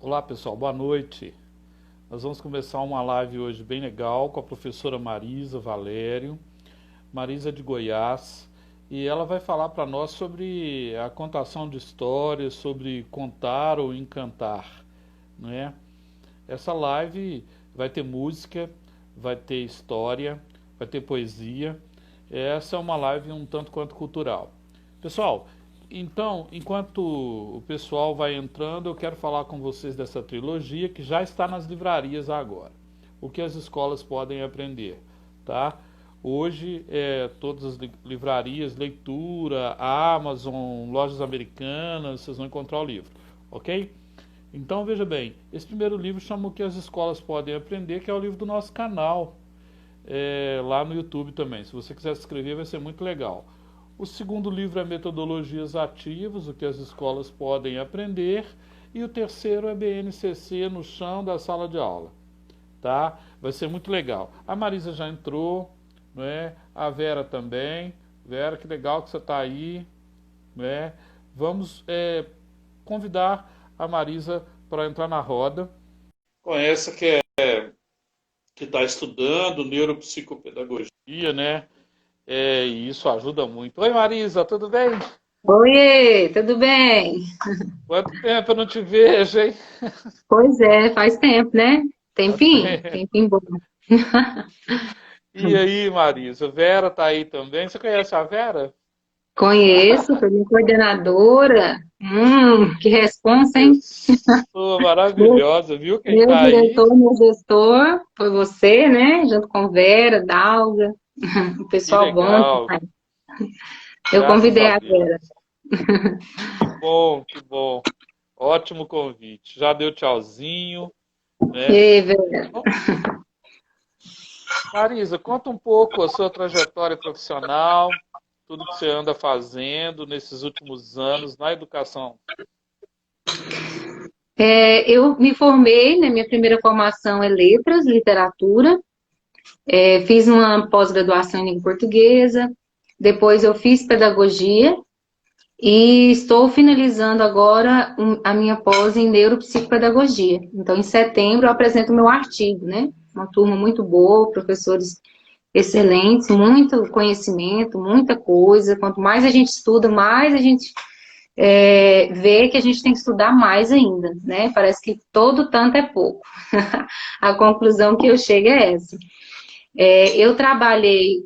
Olá pessoal, boa noite. Nós vamos começar uma live hoje bem legal com a professora Marisa Valério, Marisa de Goiás, e ela vai falar para nós sobre a contação de histórias, sobre contar ou encantar, né? Essa live vai ter música, vai ter história, vai ter poesia. Essa é uma live um tanto quanto cultural. Pessoal, então, enquanto o pessoal vai entrando, eu quero falar com vocês dessa trilogia que já está nas livrarias agora. O que as escolas podem aprender, tá? Hoje, todas as livrarias, leitura, Amazon, lojas americanas, vocês vão encontrar o livro, ok? Então, veja bem, esse primeiro livro chama O que as escolas podem aprender, que é o livro do nosso canal, lá no YouTube também. Se você quiser se inscrever, vai ser muito legal. O segundo livro é Metodologias Ativas, o que as escolas podem aprender. E o terceiro é BNCC no chão da sala de aula, tá? Vai ser muito legal. A Marisa já entrou, não é? A Vera também. Vera, que legal que você está aí, né? Vamos convidar a Marisa para entrar na roda. Conhece que está estudando neuropsicopedagogia, né? E isso ajuda muito. Oi, Marisa, tudo bem? Oiê, tudo bem? Quanto tempo eu não te vejo, hein? Pois é, faz tempo, né? Tempinho, Até- tempinho bom. E aí, Marisa? Vera tá aí também. Você conhece a Vera? Conheço, foi minha coordenadora. Que responsa, hein? Pessoa Meu, maravilhosa, viu quem meu tá aí? diretor, meu gestor, foi você, né? Junto com Vera, Dalga, o Que pessoal bom. legal, Eu graças convidei a a Deus. Vera. Que bom, que bom. Ótimo convite. Já deu tchauzinho, né? E Vera, Bom, Marisa, conta um pouco a sua trajetória profissional, tudo que você anda fazendo nesses últimos anos na educação. eu me formei, né? Minha primeira formação é letras, literatura. Fiz uma pós-graduação em língua portuguesa. Depois eu fiz pedagogia. E estou finalizando agora a minha pós em neuropsicopedagogia. Então, em setembro, eu apresento meu artigo, né? Uma turma muito boa, professores excelentes, muito conhecimento, muita coisa. Quanto mais a gente estuda, mais a gente vê que a gente tem que estudar mais ainda, né? Parece que todo tanto é pouco. A conclusão que eu chego é essa. Eu trabalhei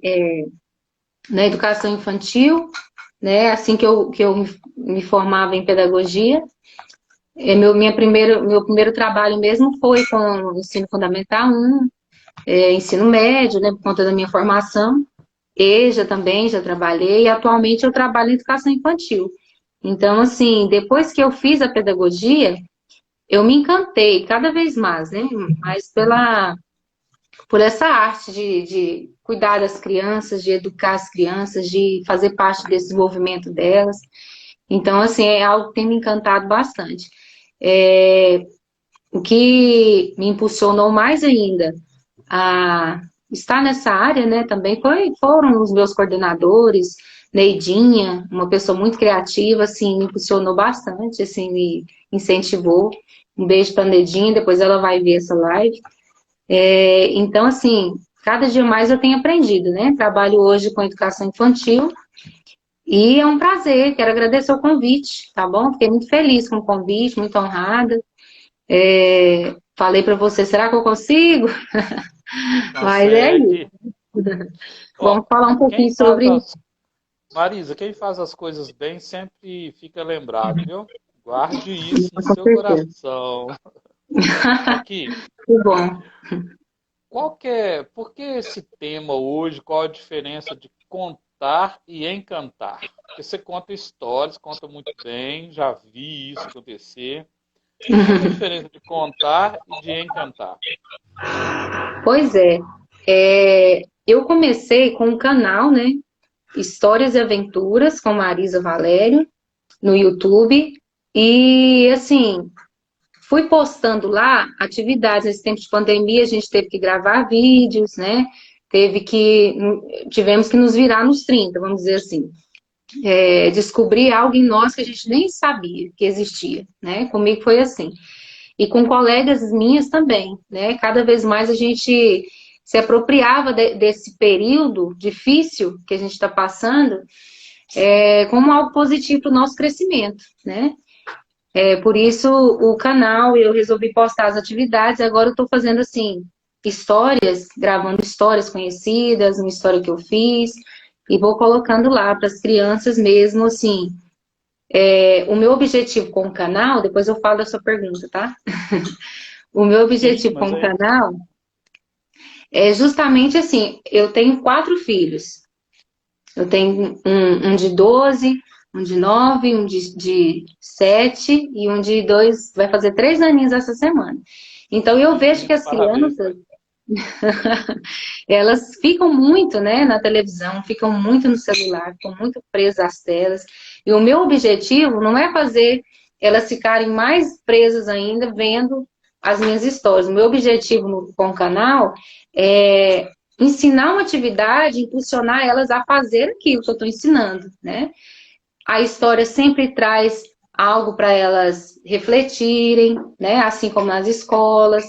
na educação infantil, né? Assim que eu me formava em pedagogia. Meu primeiro trabalho mesmo foi com o ensino fundamental 1, ensino médio, né, por conta da minha formação. EJA também, já trabalhei, e atualmente eu trabalho em educação infantil. Então, assim, depois que eu fiz a pedagogia, eu me encantei cada vez mais, né? Mas por essa arte de cuidar das crianças, de educar as crianças, de fazer parte desse desenvolvimento delas. Então, assim, é algo que tem me encantado bastante. É, o que me impulsionou mais ainda a estar nessa área, né, também foram os meus coordenadores, Neidinha, uma pessoa muito criativa, assim, me impulsionou bastante, assim, me incentivou. Um beijo para Neidinha, depois ela vai ver essa live. Então, assim, cada dia mais eu tenho aprendido, né? Trabalho hoje com educação infantil e é um prazer, quero agradecer o convite, tá bom? Fiquei muito feliz com o convite, muito honrada. Falei para você, será que eu consigo? Mas é isso. Consegue. Vamos Ó, falar um quem pouquinho faz sobre. as... Marisa, quem faz as coisas bem sempre fica lembrado, viu? Guarde isso no Com seu certeza. coração. Aqui, Que bom. por que esse tema hoje? Qual a diferença de contar e encantar? Porque você conta histórias, conta muito bem, já vi isso acontecer. Qual que é a diferença de contar e de encantar? Pois é, eu comecei com um canal, né? Histórias e Aventuras com Marisa Valério no YouTube. E assim, fui postando lá atividades. Nesse tempo de pandemia, a gente teve que gravar vídeos, né? Tivemos que nos virar nos 30, vamos dizer assim. Descobrir algo em nós que a gente nem sabia que existia, né? Comigo foi assim. e com colegas minhas também, né? Cada vez mais a gente se apropriava desse período difícil que a gente está passando, como algo positivo para o nosso crescimento, né? Por isso o canal, eu resolvi postar as atividades, agora eu estou fazendo assim, histórias, gravando histórias conhecidas, uma história que eu fiz, e vou colocando lá para as crianças mesmo, assim. O meu objetivo com o canal, depois eu falo da sua pergunta, tá? O meu Sim, objetivo com mas o é. canal é justamente assim, eu tenho 4 filhos. Eu tenho um de 12, um de 9, um de 7 e um de 2, vai fazer 3 aninhos essa semana. Então eu vejo que as Parabéns. crianças, elas ficam muito, né, na televisão, ficam muito no celular, ficam muito presas às telas. E o meu objetivo não é fazer elas ficarem mais presas ainda vendo as minhas histórias. O meu objetivo com o canal é ensinar uma atividade, impulsionar elas a fazer aquilo que eu estou ensinando, né? A história sempre traz algo para elas refletirem, né? Assim como nas escolas,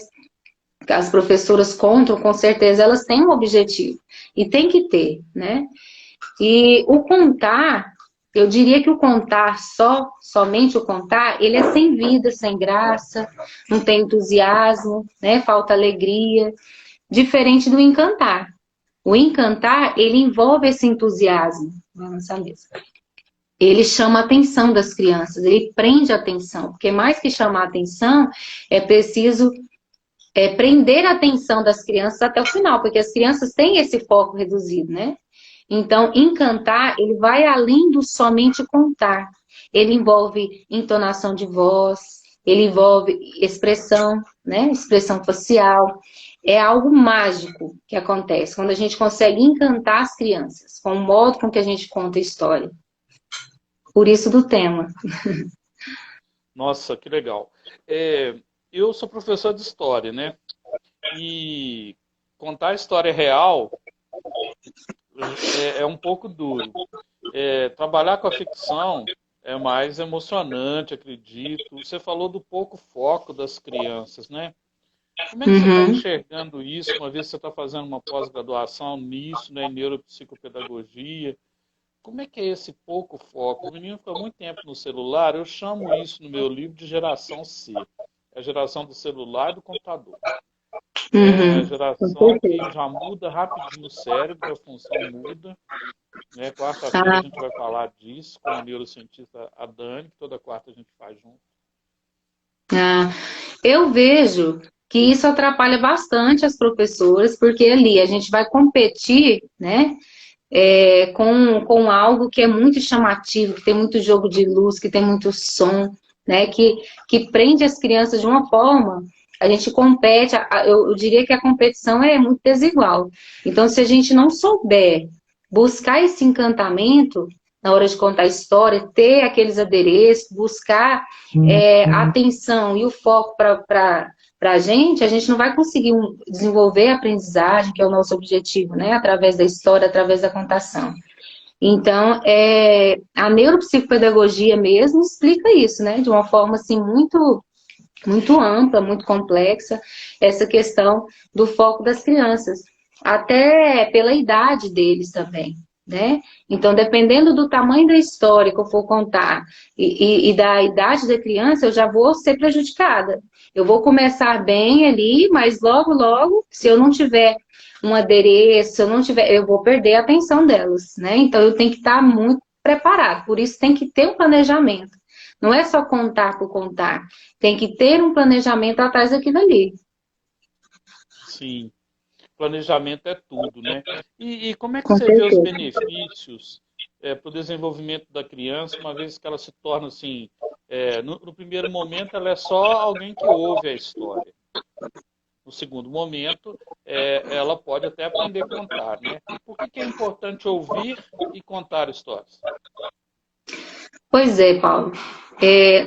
as professoras contam, com certeza elas têm um objetivo e tem que ter, né? E o contar, eu diria que o contar somente o contar, ele é sem vida, sem graça, não tem entusiasmo, né? Falta alegria, diferente do encantar. O encantar, ele envolve esse entusiasmo. Vamos nessa mesa. Ele chama a atenção das crianças, ele prende a atenção, porque mais que chamar a atenção, é preciso prender a atenção das crianças até o final, porque as crianças têm esse foco reduzido, né? Então, encantar, ele vai além do somente contar. Ele envolve entonação de voz, ele envolve expressão, né? Expressão facial. É algo mágico que acontece quando a gente consegue encantar as crianças com o modo com que a gente conta a história. Por isso do tema. Nossa, que legal. Eu sou professor de história, né? E contar a história real é um pouco duro. Trabalhar com a ficção é mais emocionante, acredito. Você falou do pouco foco das crianças, né? Como é que você está Uhum. enxergando isso, uma vez que você está fazendo uma pós-graduação nisso, né, em neuropsicopedagogia? Como é que é esse pouco foco? O menino fica muito tempo no celular, eu chamo isso no meu livro de geração C. É a geração do celular e do computador. É a Uhum. Com geração que certeza. já muda rapidinho o cérebro, a função muda. Né? Quarta-feira a Ah, gente vai falar disso com a neurocientista a Dani, que toda quarta a gente faz junto. ah. Eu vejo que isso atrapalha bastante as professoras, porque ali a gente vai competir, né? Com algo que é muito chamativo, que tem muito jogo de luz, que tem muito som, né? Que prende as crianças de uma forma. A gente compete, eu diria que a competição é muito desigual. Então, se a gente não souber buscar esse encantamento na hora de contar a história, ter aqueles adereços, buscar a atenção e o foco para a gente não vai conseguir desenvolver a aprendizagem, que é o nosso objetivo, né? Através da história, através da contação. Então, a neuropsicopedagogia mesmo explica isso, né? De uma forma, assim, muito ampla, muito complexa, essa questão do foco das crianças. Até pela idade deles também, né? Então, dependendo do tamanho da história que eu for contar e da idade da criança, eu já vou ser prejudicada. Eu vou começar bem ali, mas logo, logo, se eu não tiver um adereço, se eu não tiver, eu vou perder a atenção delas, né? Então, eu tenho que estar muito preparado. Por isso, tem que ter um planejamento. Não é só contar por contar. Tem que ter um planejamento atrás daquilo ali. Sim, planejamento é tudo, né? E como é que Com você vê os certeza. benefícios para o desenvolvimento da criança, uma vez que ela se torna assim, no primeiro momento ela é só alguém que ouve a história. No segundo momento, ela pode até aprender a contar, né? Por que é importante ouvir e contar histórias? Pois é, Paulo.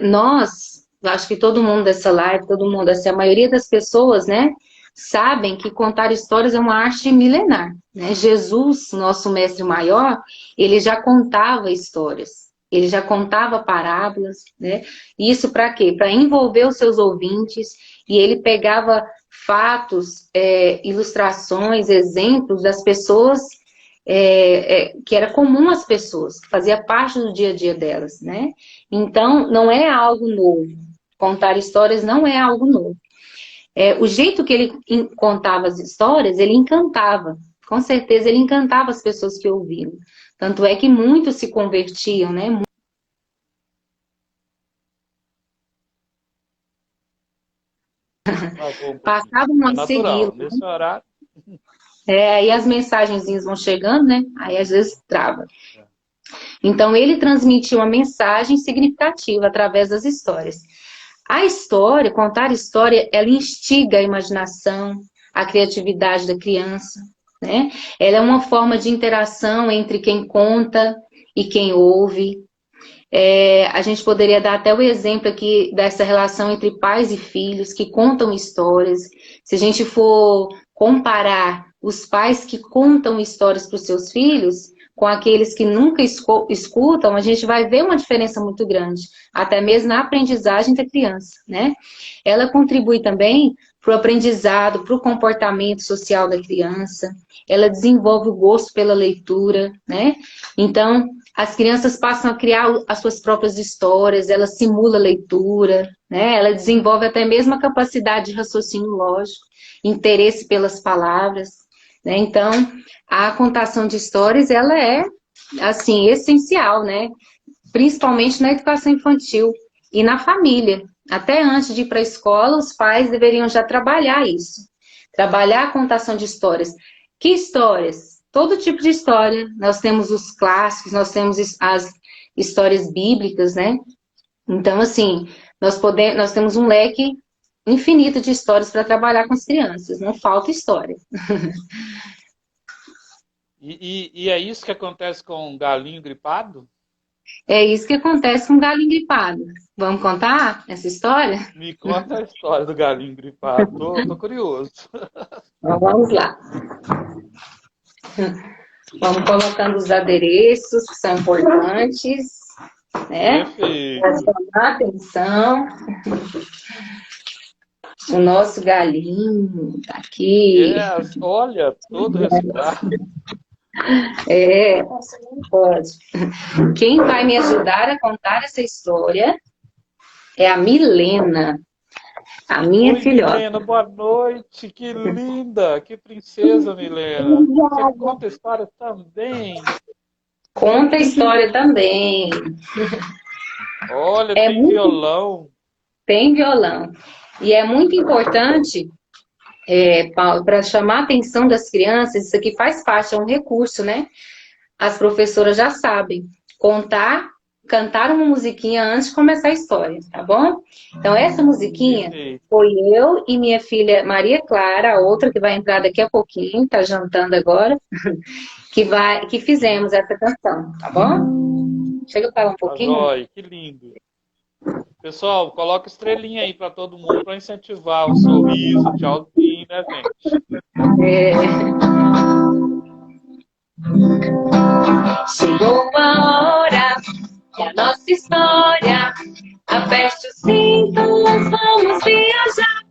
Nós, acho que todo mundo dessa live, todo mundo, assim, a maioria das pessoas, né, sabem que contar histórias é uma arte milenar, né? Jesus, nosso mestre maior, ele já contava histórias. Ele já contava parábolas, né? Isso para quê? Para envolver os seus ouvintes, e ele pegava fatos, ilustrações, exemplos das pessoas que era comum às pessoas, que fazia parte do dia a dia delas, né? Então, não é algo novo. Contar histórias não é algo novo. O jeito que ele contava as histórias, ele encantava. Com certeza, ele encantava as pessoas que ouviam. Tanto é que muitos se convertiam, né? Travou um pouquinho. Passavam É a segui-lo. natural. Nesse horário. Aí as mensagenzinhas vão chegando, né? Aí às vezes trava. Então ele transmitia uma mensagem significativa através das histórias. A história, contar história, ela instiga a imaginação, a criatividade da criança, né? Ela é uma forma de interação entre quem conta e quem ouve. A gente poderia dar até o exemplo aqui dessa relação entre pais e filhos que contam histórias. Se a gente for comparar os pais que contam histórias para os seus filhos com aqueles que nunca escutam, a gente vai ver uma diferença muito grande, até mesmo na aprendizagem da criança, né? Ela contribui também para o aprendizado, para o comportamento social da criança, ela desenvolve o gosto pela leitura, né? Então, as crianças passam a criar as suas próprias histórias, ela simula a leitura, né? Ela desenvolve até mesmo a capacidade de raciocínio lógico, interesse pelas palavras, né? Então, a contação de histórias, ela é, assim, essencial, né? Principalmente na educação infantil e na família. Até antes de ir para a escola, os pais deveriam já trabalhar isso. Trabalhar a contação de histórias. Que histórias? Todo tipo de história. Nós temos os clássicos, nós temos as histórias bíblicas, né? Então, assim, nós temos um leque infinito de histórias para trabalhar com as crianças. Não falta história. E é isso que acontece com um galinho gripado? É isso que acontece com o galinho gripado. Vamos contar essa história? Me conta a história do galinho gripado. Tô curioso. Então, vamos lá. Vamos colocando os adereços que são importantes, né? Para Perfeito. chamar a atenção. O nosso galinho tá aqui. Olha, todo resfriado. Pode. Quem vai me ajudar a contar essa história é a Milena, a minha Oi, filhota. Milena, boa noite. Que linda, que princesa, Milena. Você conta a história também. Conta a história também. Olha, tem violão. Tem violão. E é muito importante, Paulo, para chamar a atenção das crianças, isso aqui faz parte, é um recurso, né? As professoras já sabem. Cantar uma musiquinha antes de começar a história, tá bom? Então, essa musiquinha foi eu e minha filha Maria Clara, a outra que vai entrar daqui a pouquinho, tá jantando agora, que fizemos essa canção, tá bom? Chega para um pouquinho. Oi, que lindo. Pessoal, coloca estrelinha aí para todo mundo para incentivar o sorriso, tchauzinho, né, gente? Chegou a hora que a nossa história aperte os cintos, vamos viajar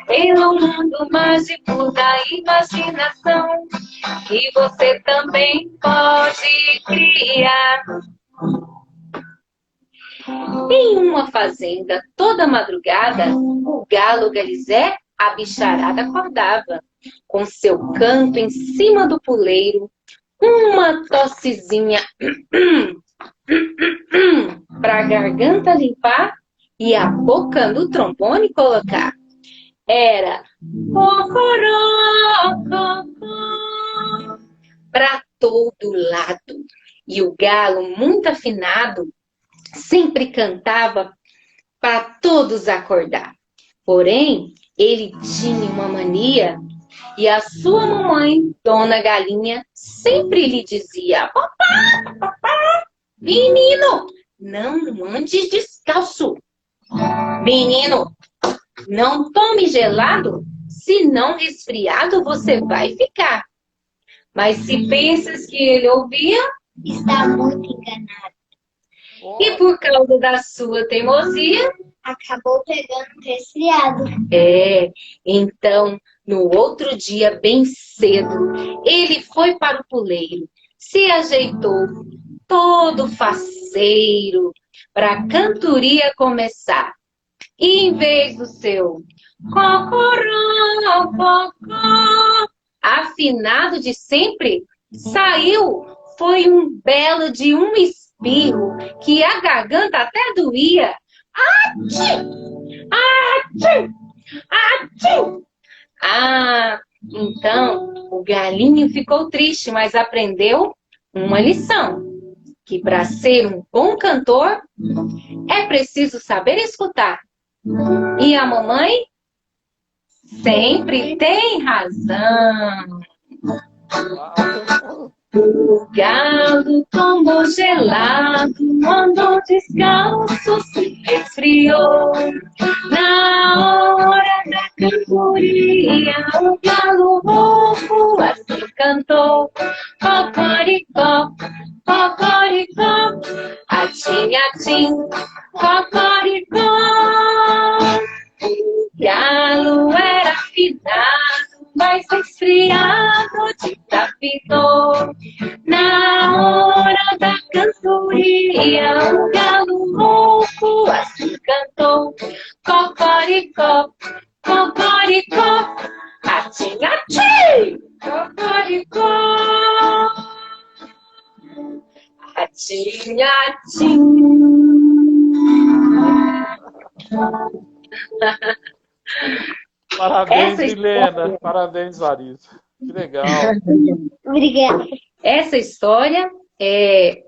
pelo mundo mágico da imaginação que você também pode criar. Em uma fazenda, toda madrugada, o galo Galizé, a bicharada acordava, com seu canto em cima do puleiro, uma tossezinha para a garganta limpar e a boca no trombone colocar. Era para todo lado. E o galo, muito afinado, sempre cantava para todos acordar. Porém, ele tinha uma mania e a sua mamãe, Dona Galinha, sempre lhe dizia: papá, menino, não andes descalço. Menino, não tome gelado, senão resfriado você vai ficar. Mas se pensas que ele ouvia, está muito enganado. E Olha, por causa da sua teimosia, Acabou pegando um resfriado. então, no outro dia, bem cedo, ele foi para o puleiro, se ajeitou, todo faceiro, para a cantoria começar. E em vez do seu cocoró, cocó, afinado de sempre, saiu, foi um belo de um espirro, que a garganta até doía. Atchim! Atchim! Atchim! Ah, então o galinho ficou triste, mas aprendeu uma lição, que para ser um bom cantor é preciso saber escutar. E a mamãe sempre tem razão. uau. O galo tombou gelado, andou descalço, se resfriou. Na hora da cantoria, o galo rouco assim cantou. Cocoricó, cocoricó, atim, atim, cocoricó. O galo era afinado, mas resfriado desafinou. Na hora da cantoria, o galo rouco assim cantou. Cocoricó, cocoricó, atim, atim, cocoricó. Atim, atim. Parabéns, Essa Milena. Parabéns, Marisa. Que legal. Obrigada. Essa história é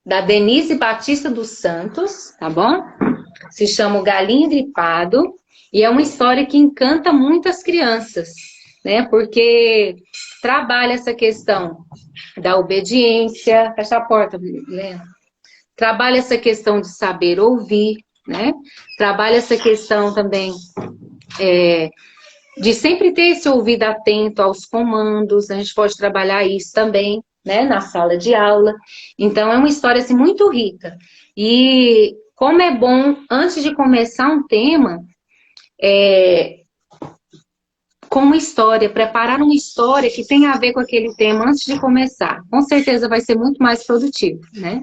da Denise Batista dos Santos, tá bom? Se chama O Galinho Gripado e é uma história que encanta muitas crianças, né? Porque trabalha essa questão da obediência. Fecha a porta, Helena. Trabalha essa questão de saber ouvir, né? Trabalha essa questão também de sempre ter esse ouvido atento aos comandos. A gente pode trabalhar isso também, né, na sala de aula. Então, é uma história assim, muito rica. E como é bom, antes de começar um tema, com uma história, preparar uma história que tenha a ver com aquele tema antes de começar. Com certeza vai ser muito mais produtivo, né?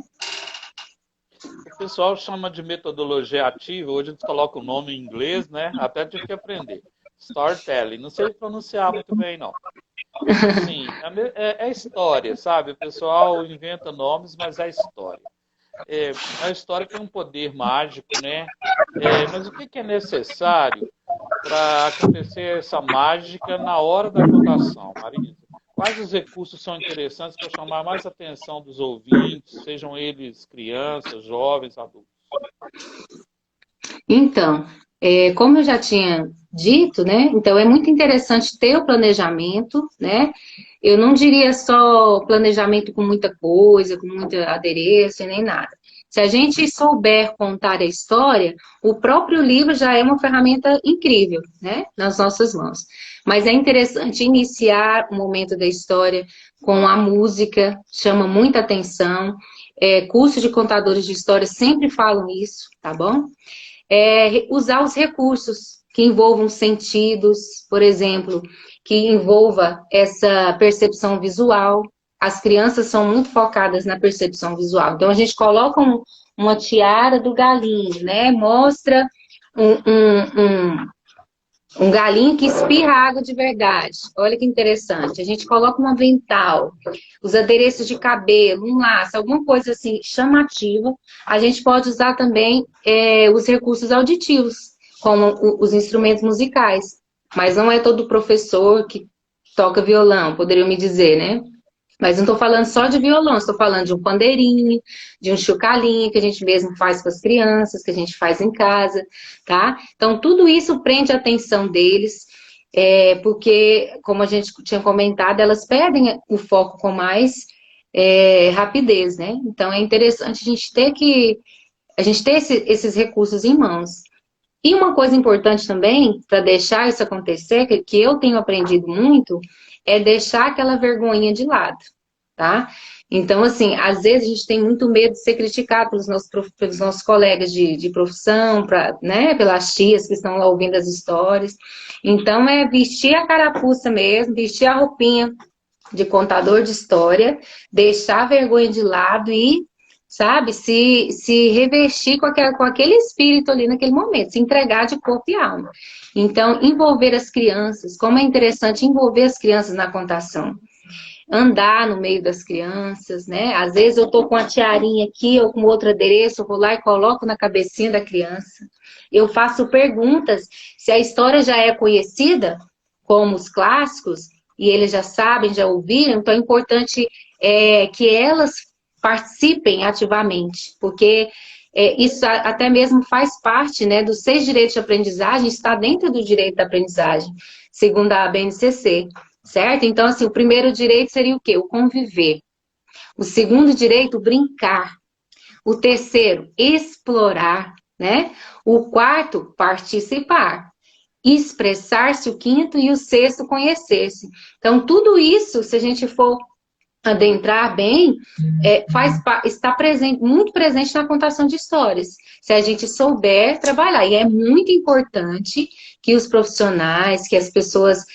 O pessoal chama de metodologia ativa, hoje eles colocam o nome em inglês, né? Até tive que aprender. Storytelling. Não sei pronunciar muito bem, não. Sim, é história, sabe? O pessoal inventa nomes, mas é história. A história tem um poder mágico, né? Mas o que é necessário para acontecer essa mágica na hora da contação, Marisa? Quais os recursos são interessantes para chamar mais a atenção dos ouvintes, sejam eles crianças, jovens, adultos? Então, como eu já tinha dito, né? Então é muito interessante ter o planejamento, né? Eu não diria só planejamento com muita coisa, com muita adereço e nem nada. Se a gente souber contar a história, o próprio livro já é uma ferramenta incrível, né? Nas nossas mãos. Mas é interessante iniciar o momento da história com a música, chama muita atenção. Cursos de contadores de história sempre falam isso, tá bom? Usar os recursos que envolvam sentidos, por exemplo, que envolva essa percepção visual. As crianças são muito focadas na percepção visual. Então, a gente coloca uma tiara do galinho, né? Mostra um galinho que espirra água de verdade. Olha que interessante. A gente coloca um avental, os adereços de cabelo, um laço, alguma coisa assim chamativa. A gente pode usar também os recursos auditivos, como os instrumentos musicais. Mas não é todo professor que toca violão, poderiam me dizer, né? Mas não estou falando só de violão, estou falando de um pandeirinho, de um chocalhinho que a gente mesmo faz com as crianças, que a gente faz em casa, tá? Então, tudo isso prende a atenção deles, porque, como a gente tinha comentado, elas perdem o foco com mais rapidez, né? Então, é interessante a gente ter esses recursos em mãos. E uma coisa importante também, para deixar isso acontecer, que eu tenho aprendido muito, é deixar aquela vergonhinha de lado, tá? Então, assim, às vezes a gente tem muito medo de ser criticado pelos nossos colegas de profissão, né, pelas tias que estão lá ouvindo as histórias. Então, é vestir a carapuça mesmo, vestir a roupinha de contador de história, deixar a vergonha de lado e, sabe, se revestir com aquele espírito ali naquele momento, se entregar de corpo e alma. Então, envolver as crianças, como é interessante envolver as crianças na contação. Andar no meio das crianças, né? Às vezes eu tô com a tiarinha aqui ou com outro adereço, eu vou lá e coloco na cabecinha da criança. Eu faço perguntas, se a história já é conhecida, como os clássicos, e eles já sabem, já ouviram, então é importante que elas participem ativamente, porque isso até mesmo faz parte, né, dos 6 direitos de aprendizagem, está dentro do direito da aprendizagem, segundo a BNCC. Certo? Então, assim, o primeiro direito seria o quê? O conviver. O segundo direito, brincar. O terceiro, explorar, né? O quarto, participar. Expressar-se, o quinto, e o sexto, conhecer-se. Então, tudo isso, se a gente for adentrar bem, está presente, muito presente na contação de histórias, se a gente souber trabalhar. E é muito importante que os profissionais, que as pessoas,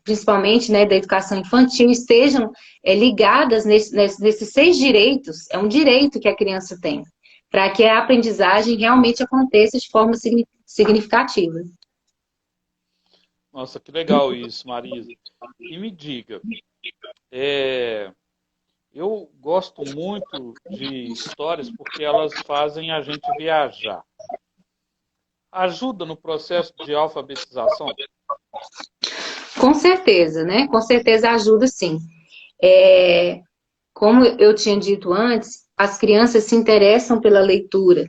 principalmente, né, da educação infantil, estejam ligadas nesses 6 direitos. É um direito que a criança tem, para que a aprendizagem realmente aconteça de forma significativa. Nossa, que legal isso, Marisa. E me diga, eu gosto muito de histórias porque elas fazem a gente viajar. Ajuda no processo de alfabetização? Com certeza, né? Com certeza ajuda, sim. Como eu tinha dito antes, as crianças se interessam pela leitura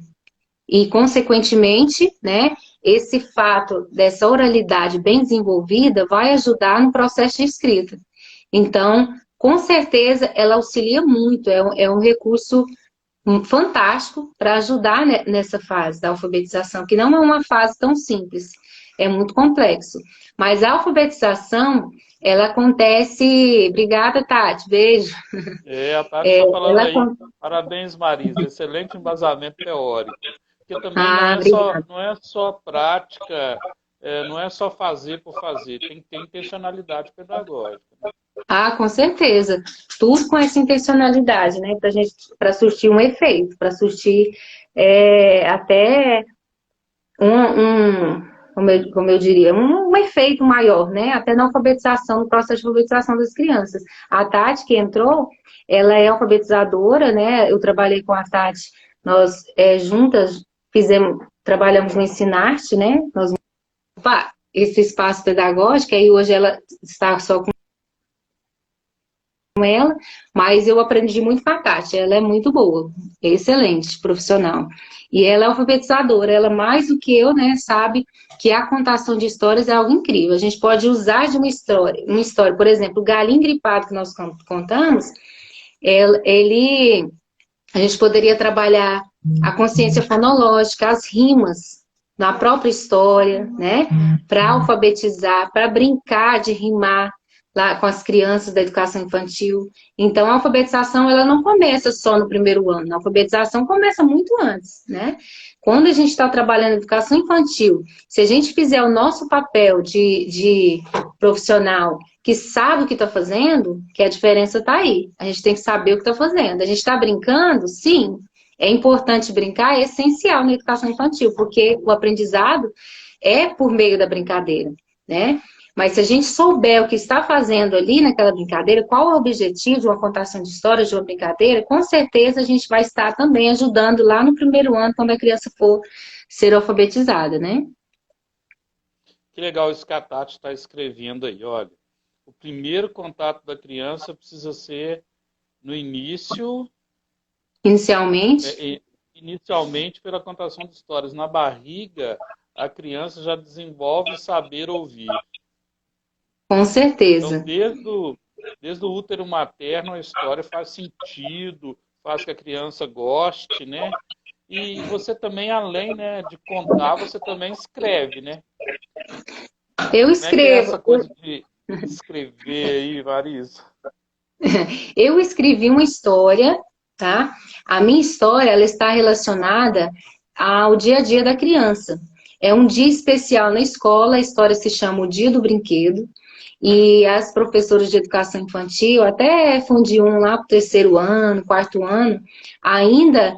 e, consequentemente, né, esse fato dessa oralidade bem desenvolvida vai ajudar no processo de escrita. Então, com certeza, ela auxilia muito, é um recurso fantástico para ajudar nessa fase da alfabetização, que não é uma fase tão simples, é muito complexo. Mas a alfabetização, ela acontece... Obrigada, Tati, beijo. A Tati está falando aí. Parabéns, Marisa. Excelente embasamento teórico. Porque também não é só prática, não é só fazer por fazer, tem que ter intencionalidade pedagógica. Né? Com certeza. Tudo com essa intencionalidade, né? Para surtir um efeito, para surtir até como eu diria, um efeito maior, né? Até na alfabetização, no processo de alfabetização das crianças. A Tati, que entrou, ela é alfabetizadora, né? Eu trabalhei com a Tati, nós juntas trabalhamos no Ensinarte, né? Esse espaço pedagógico, aí hoje ela está só com ela, mas eu aprendi muito com a Tati, ela é muito boa, excelente profissional. E ela é alfabetizadora, ela mais do que eu, né, sabe que a contação de histórias é algo incrível. A gente pode usar de uma história, por exemplo, o galinho gripado que nós contamos, a gente poderia trabalhar a consciência fonológica, as rimas na própria história, né, para alfabetizar, para brincar de rimar lá com as crianças da educação infantil. Então, a alfabetização, ela não começa só no primeiro ano, a alfabetização começa muito antes, né? Quando a gente está trabalhando em educação infantil, se a gente fizer o nosso papel de profissional que sabe o que está fazendo, que a diferença está aí. A gente tem que saber o que está fazendo. A gente está brincando? Sim. É importante brincar, é essencial na educação infantil, porque o aprendizado é por meio da brincadeira, né? Mas se a gente souber o que está fazendo ali naquela brincadeira, qual é o objetivo de uma contação de história, de uma brincadeira, com certeza a gente vai estar também ajudando lá no primeiro ano, quando a criança for ser alfabetizada, né? Que legal isso que a Tati está escrevendo aí, olha. O primeiro contato da criança precisa ser no início... Inicialmente pela contação de histórias. Na barriga, a criança já desenvolve saber ouvir. Com certeza. Então, desde o útero materno, a história faz sentido, faz que a criança goste, né? E você também, além, né, de contar, você também escreve, né? Eu escrevo. Como é que é essa coisa de escrever aí, Marisa? Eu escrevi uma história, tá? A minha história, ela está relacionada ao dia a dia da criança. É um dia especial na escola, a história se chama O Dia do Brinquedo, e as professoras de educação infantil, até Fundi 1 lá para o terceiro ano, quarto ano, ainda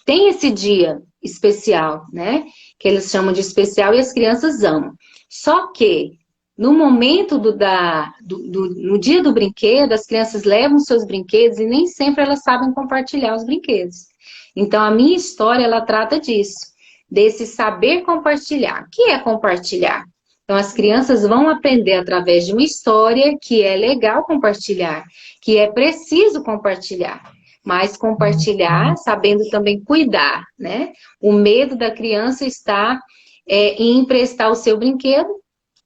tem esse dia especial, né? Que eles chamam de especial e as crianças amam. Só que no momento no dia do brinquedo, as crianças levam seus brinquedos e nem sempre elas sabem compartilhar os brinquedos. Então, a minha história, ela trata disso, desse saber compartilhar. O que é compartilhar? Então, as crianças vão aprender através de uma história que é legal compartilhar, que é preciso compartilhar. Mas compartilhar, sabendo também cuidar, né? O medo da criança está em emprestar o seu brinquedo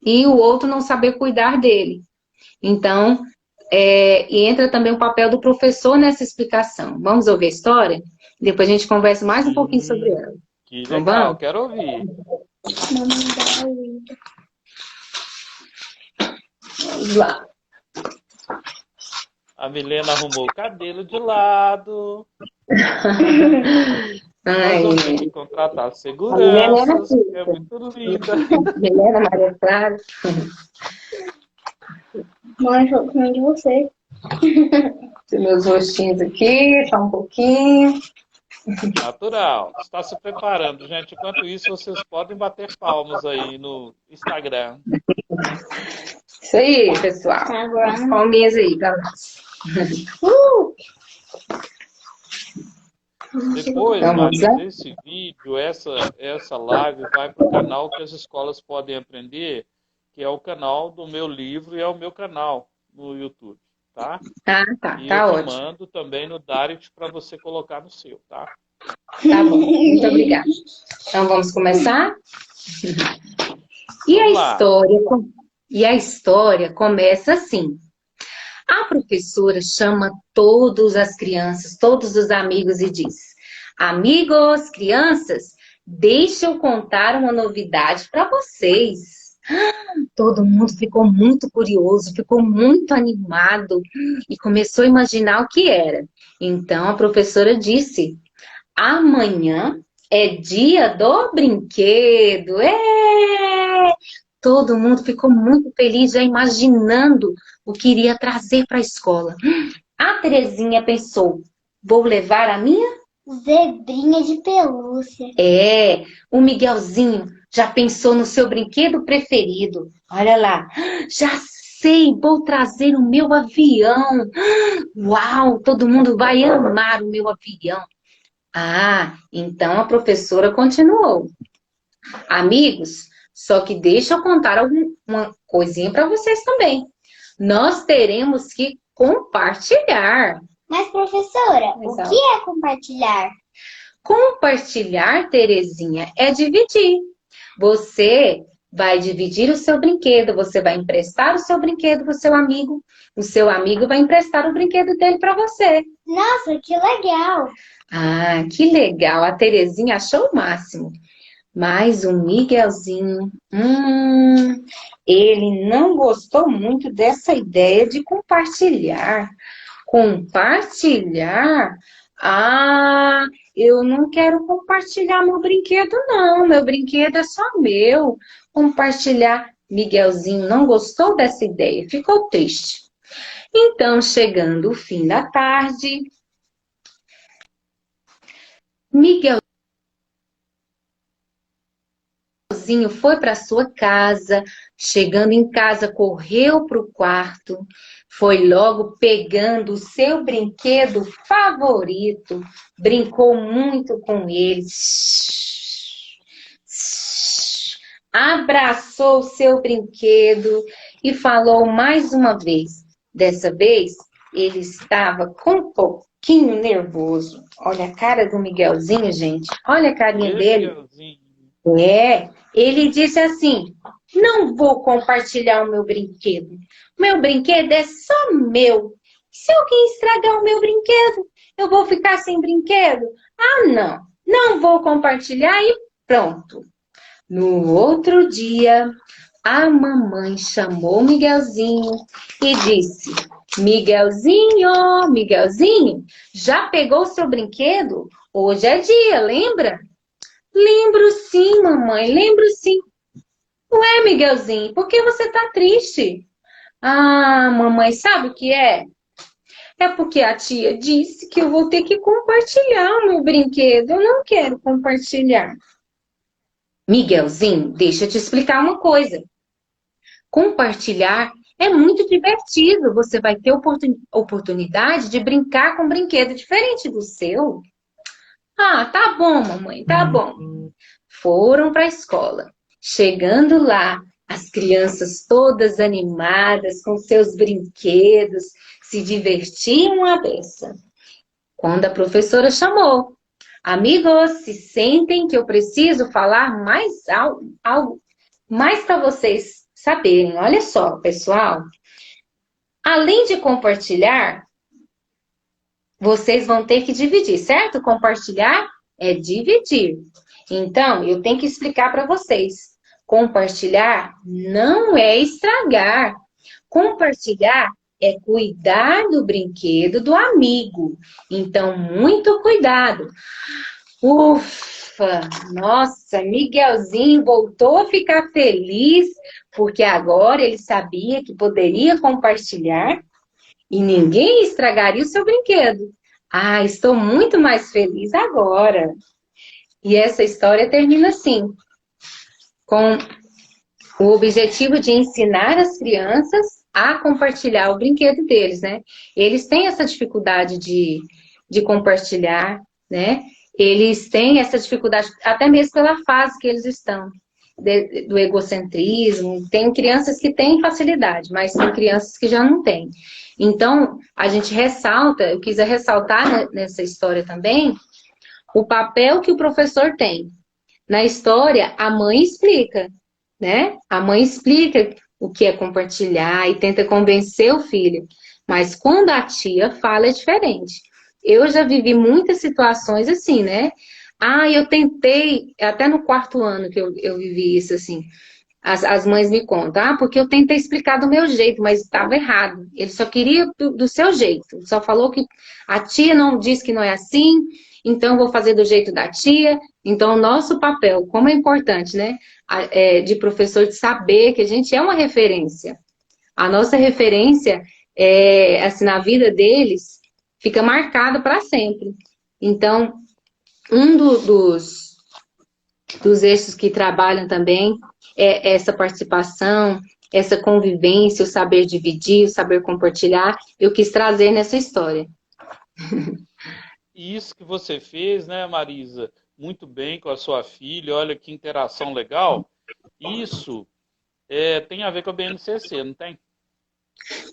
e o outro não saber cuidar dele. Então, entra também o papel do professor nessa explicação. Vamos ouvir a história? Depois a gente conversa mais um pouquinho sobre ela. Que Então, legal, vamos? quero ouvir. Vamos lá. A Milena arrumou o cabelo de lado. Nós vamos ter que contratar seguranças, que é muito linda. Milena Maria Clara. Mãe, eu tô de você. Meus rostinhos aqui, só um pouquinho. Natural. Está se preparando, gente. Enquanto isso, vocês podem bater palmas aí no Instagram. Isso aí, pessoal. Agora. Palminhas aí, galera. Depois, Vamos Marisa, lá? esse vídeo, essa live vai para o canal que as escolas podem aprender, que é o canal do meu livro e é o meu canal no YouTube, tá? Ah, tá. E Tá eu te ótimo. mando também no Direct para você colocar no seu, tá? Tá bom. Muito obrigada. Então, vamos começar? E Vamos lá. a história começa assim. A professora chama todas as crianças, todos os amigos e diz: amigos, crianças, deixa eu contar uma novidade para vocês. Todo mundo ficou muito curioso, ficou muito animado e começou a imaginar o que era. Então a professora disse: amanhã é dia do brinquedo. Todo mundo ficou muito feliz, já imaginando o que iria trazer para a escola. A Terezinha pensou: vou levar a minha? Zebrinha de pelúcia. O Miguelzinho já pensou no seu brinquedo preferido. Olha lá, já sei, vou trazer o meu avião. Uau, todo mundo vai amar o meu avião. Ah, então a professora continuou. Amigos, só que deixa eu contar uma coisinha para vocês também. Nós teremos que compartilhar. Mas, professora, o Exato. que é compartilhar? Compartilhar, Terezinha, é dividir. Você vai dividir o seu brinquedo, você vai emprestar o seu brinquedo para o seu amigo vai emprestar o brinquedo dele para você. Nossa, que legal! Ah, que legal! A Terezinha achou o máximo. Mas o Miguelzinho, ele não gostou muito dessa ideia de compartilhar. Compartilhar? Ah, eu não quero compartilhar meu brinquedo, não. Meu brinquedo é só meu. Compartilhar. Miguelzinho não gostou dessa ideia, ficou triste. Então, chegando o fim da tarde, Miguelzinho foi para sua casa. Chegando em casa, correu para o quarto, foi logo pegando o seu brinquedo favorito, brincou muito com ele, abraçou o seu brinquedo e falou mais uma vez. Dessa vez, ele estava com um pouquinho nervoso. Olha a cara do Miguelzinho, gente. Olha a carinha dele. Miguelzinho. Ele disse assim: não vou compartilhar o meu brinquedo. Meu brinquedo é só meu. Se alguém estragar o meu brinquedo, eu vou ficar sem brinquedo? Ah, não. Não vou compartilhar e pronto. No outro dia, a mamãe chamou o Miguelzinho e disse: Miguelzinho, Miguelzinho, já pegou o seu brinquedo? Hoje é dia, lembra? Lembro sim, mamãe, lembro sim. Ué, Miguelzinho, por que você tá triste? Ah, mamãe, sabe o que é? É porque a tia disse que eu vou ter que compartilhar o meu brinquedo. Eu não quero compartilhar. Miguelzinho, deixa eu te explicar uma coisa. Compartilhar é muito divertido. Você vai ter oportunidade de brincar com um brinquedo diferente do seu. Ah, tá bom, mamãe, tá bom. Foram para a escola. Chegando lá, as crianças todas animadas com seus brinquedos, se divertiam à beça. Quando a professora chamou, amigos, se sentem que eu preciso falar algo mais para vocês saberem. Olha só, pessoal, além de compartilhar, vocês vão ter que dividir, certo? Compartilhar é dividir. Então, eu tenho que explicar para vocês. Compartilhar não é estragar. Compartilhar é cuidar do brinquedo do amigo. Então, muito cuidado. Ufa! Nossa, Miguelzinho voltou a ficar feliz, porque agora ele sabia que poderia compartilhar e ninguém estragaria o seu brinquedo. Ah, estou muito mais feliz agora. E essa história termina assim, com o objetivo de ensinar as crianças a compartilhar o brinquedo deles, né? Eles têm essa dificuldade de compartilhar, né? Eles têm essa dificuldade, até mesmo pela fase que eles estão, do egocentrismo. Tem crianças que têm facilidade, mas tem crianças que já não têm. Então, a gente ressalta, eu quis ressaltar nessa história também, o papel que o professor tem. Na história, a mãe explica, né? A mãe explica o que é compartilhar e tenta convencer o filho. Mas quando a tia fala, é diferente. Eu já vivi muitas situações assim, né? Ah, eu tentei, até no 4º ano que eu vivi isso assim. As mães me contam, porque eu tentei explicar do meu jeito, mas estava errado. Ele só queria do seu jeito. Só falou que a tia não disse que não é assim, então eu vou fazer do jeito da tia. Então, o nosso papel, como é importante, né? De professor, de saber que a gente é uma referência. A nossa referência, assim, na vida deles, fica marcada para sempre. Então, um dos eixos que trabalham também é essa participação, essa convivência, o saber dividir, o saber compartilhar. Eu quis trazer nessa história. E isso que você fez, né, Marisa, muito bem com a sua filha, olha que interação legal. Isso tem a ver com a BNCC, não tem?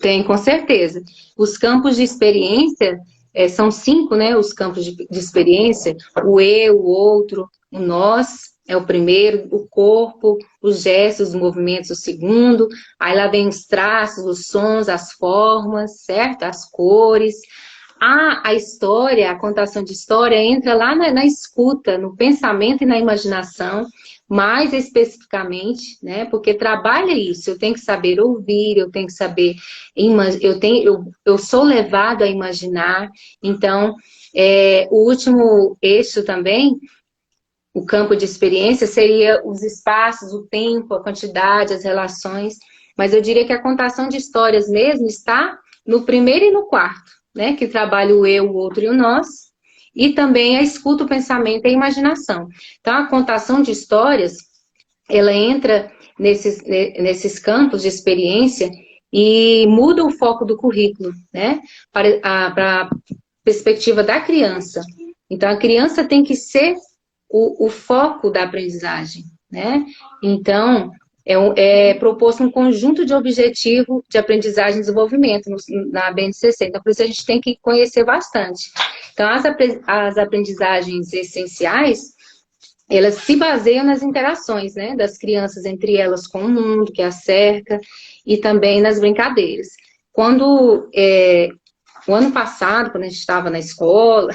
Tem, com certeza. Os campos de experiência, são 5, né, os campos de experiência, o eu, o outro, o nós, é o primeiro, o corpo, os gestos, os movimentos, o segundo, aí lá vem os traços, os sons, as formas, certo? As cores. A história, a contação de história entra lá na escuta, no pensamento e na imaginação, mais especificamente, né? Porque trabalha isso, eu tenho que saber ouvir, eu tenho que saber, eu sou levado a imaginar. Então, o último eixo também, o campo de experiência, seria os espaços, o tempo, a quantidade, as relações, mas eu diria que a contação de histórias mesmo está no primeiro e no 4º, né? Que trabalha o eu, o outro e o nós, e também a escuta, o pensamento e a imaginação. Então, a contação de histórias, ela entra nesses campos de experiência e muda o foco do currículo, né? Para a perspectiva da criança. Então, a criança tem que ser o foco da aprendizagem, né? Então, proposto um conjunto de objetivos de aprendizagem e desenvolvimento na BNCC. Então, por isso a gente tem que conhecer bastante. Então, as aprendizagens essenciais, elas se baseiam nas interações, né, das crianças entre elas com o mundo que as cerca e também nas brincadeiras. Quando, o ano passado, quando a gente estava na escola,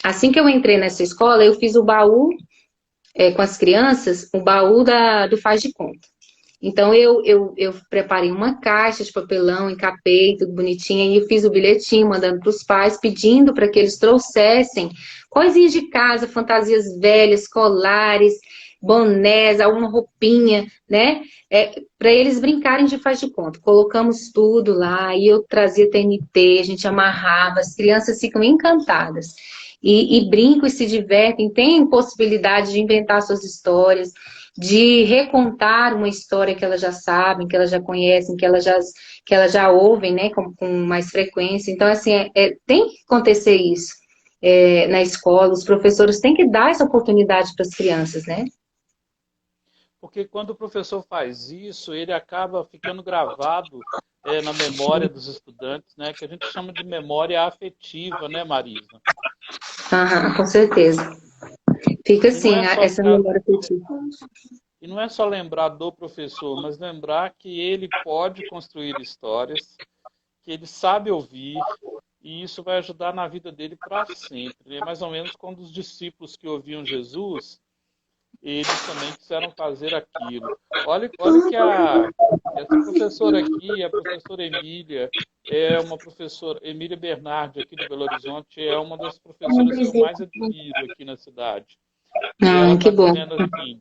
assim que eu entrei nessa escola, eu fiz o baú com as crianças, o baú do Faz de Conta. Então, eu preparei uma caixa de papelão, encapei, tudo bonitinho, e eu fiz o bilhetinho, mandando para os pais, pedindo para que eles trouxessem coisinhas de casa, fantasias velhas, colares, bonés, alguma roupinha, né? Para eles brincarem de faz de conta. Colocamos tudo lá, e eu trazia TNT, a gente amarrava, as crianças ficam encantadas. E brincam e se divertem, têm possibilidade de inventar suas histórias, de recontar uma história que elas já sabem, que elas já conhecem, que elas já ouvem, né, com mais frequência. Então, assim, tem que acontecer isso na escola, os professores têm que dar essa oportunidade para as crianças, né? Porque quando o professor faz isso, ele acaba ficando gravado na memória dos estudantes, né? Que a gente chama de memória afetiva, né, Marisa? Aham, com certeza. Fica assim, essa memória afetiva. E não é só lembrar do professor, mas lembrar que ele pode construir histórias, que ele sabe ouvir, e isso vai ajudar na vida dele para sempre. É mais ou menos quando os discípulos que ouviam Jesus, eles também quiseram fazer aquilo. Olha que essa professora aqui, a professora Emília, é uma professora, Emília Bernardi, aqui de Belo Horizonte, é uma das professoras que eu mais admiro aqui na cidade. E ela Que está bom. dizendo assim,